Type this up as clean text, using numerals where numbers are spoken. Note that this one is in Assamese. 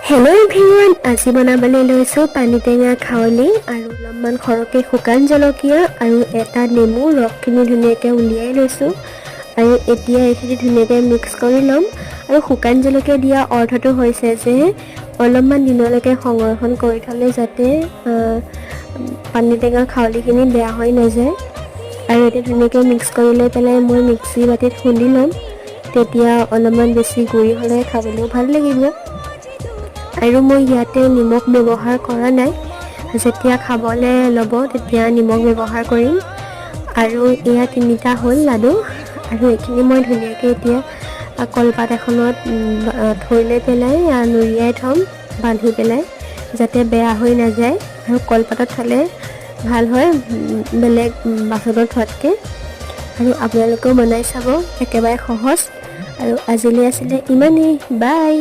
হেল্ল' এভৰিৱান, আজি বনাবলৈ লৈছোঁ পানী টেঙা খাৱলি আৰু অলপমান সৰহকৈ শুকান জলকীয়া আৰু এটা নেমু ৰসখিনি ধুনীয়াকৈ উলিয়াই লৈছোঁ। আৰু এতিয়া এইখিনি ধুনীয়াকৈ মিক্স কৰি ল'ম। আৰু শুকান জলকীয়া দিয়া অৰ্থটো হৈছে যে অলপমান দিনলৈকে সংৰক্ষণ কৰি থ'লে যাতে পানী টেঙা খাৱলিখিনি বেয়া হৈ নাযায়। আৰু এতিয়া ধুনীয়াকৈ মিক্স কৰি লৈ পেলাই মই মিক্সি বাতিত খুন্দি ল'ম। তেতিয়া অলপমান বেছি গুড়ি হ'লে খাবলৈও ভাল লাগিব। আৰু মই ইয়াতে নিমখ ব্যৱহাৰ কৰা নাই, যেতিয়া খাবলৈ ল'ব তেতিয়া নিমখ ব্যৱহাৰ কৰিম। আৰু এয়া 3টা হ'ল লাডু। আৰু এইখিনি মই ধুনীয়াকৈ এতিয়া কলপাত এখনত থৈ লৈ পেলাই নুৰিয়াই থ'ম, বান্ধি পেলাই যাতে বেয়া হৈ নাযায়। আৰু কলপাতত থ'লে ভাল হয় বেলেগ বাচনত থোৱাতকৈ। আৰু আপোনালোকেও বনাই চাব, একেবাৰে সহজ। আৰু আজিলৈ আছিলে ইমানেই, বাই।